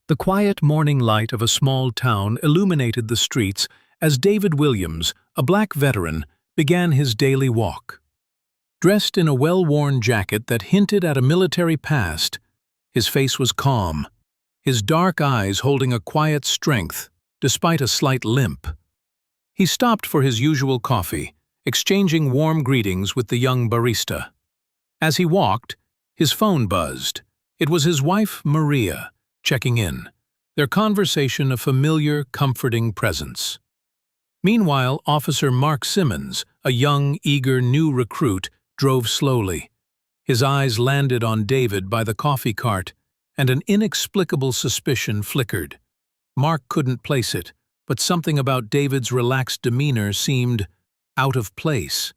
The quiet morning light of a small town illuminated the streets as David Williams, a black veteran, began his daily walk. Dressed in a well-worn jacket that hinted at a military past, his face was calm, his dark eyes holding a quiet strength, despite a slight limp. He stopped for his usual coffee, exchanging warm greetings with the young barista. As he walked, his phone buzzed. It was his wife, Maria, checking in, their conversation a familiar, comforting presence. Meanwhile, Officer Mark Simmons, a young, eager new recruit, drove slowly. His eyes landed on David by the coffee cart, and an inexplicable suspicion flickered. Mark couldn't place it, but something about David's relaxed demeanor seemed out of place.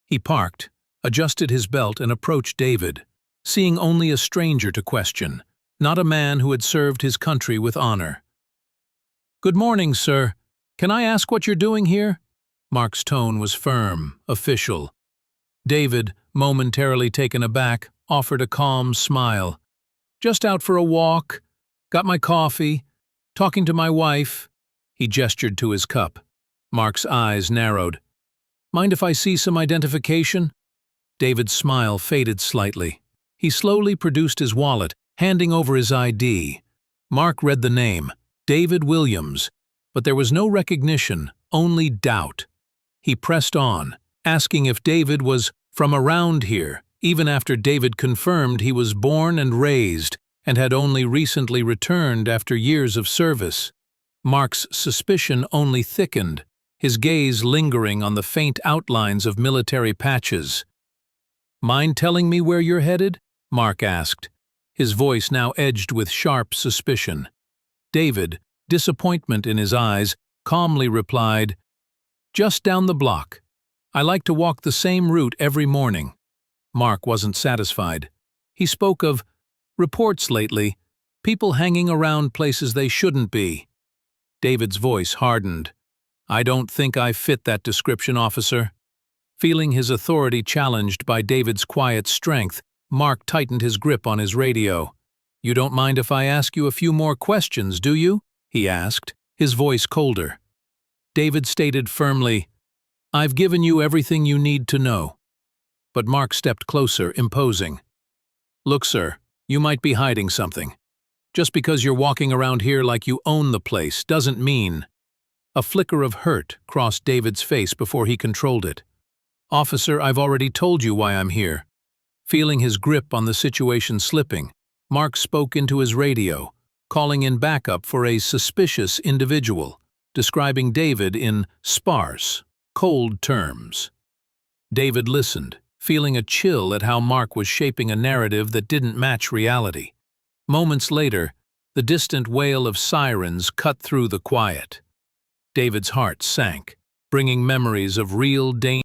He parked, adjusted his belt, and approached David, seeing only a stranger to question, not a man who had served his country with honor. "Good morning, sir. Can I ask what you're doing here?" Mark's tone was firm, official. David, momentarily taken aback, offered a calm smile. "Just out for a walk. Got my coffee. Talking to my wife." He gestured to his cup. Mark's eyes narrowed. "Mind if I see some identification?" David's smile faded slightly. He slowly produced his wallet, handing over his ID. Mark read the name, David Williams, but there was no recognition, only doubt. He pressed on, asking if David was from around here, even after David confirmed he was born and raised and had only recently returned after years of service. Mark's suspicion only thickened, his gaze lingering on the faint outlines of military patches. "Mind telling me where you're headed?" Mark asked, his voice now edged with sharp suspicion. David, disappointment in his eyes, calmly replied, "Just down the block. I like to walk the same route every morning." Mark wasn't satisfied. He spoke of reports lately, people hanging around places they shouldn't be. David's voice hardened. "I don't think I fit that description, officer." Feeling his authority challenged by David's quiet strength, Mark tightened his grip on his radio. "You don't mind if I ask you a few more questions, do you?" he asked, his voice colder. David stated firmly, "I've given you everything you need to know." But Mark stepped closer, imposing. "Look, sir, you might be hiding something. Just because you're walking around here like you own the place doesn't mean—" A flicker of hurt crossed David's face before he controlled it. "Officer, I've already told you why I'm here." Feeling his grip on the situation slipping, Mark spoke into his radio, calling in backup for a suspicious individual, describing David in sparse, cold terms. David listened, feeling a chill at how Mark was shaping a narrative that didn't match reality. Moments later, the distant wail of sirens cut through the quiet. David's heart sank, bringing memories of real danger.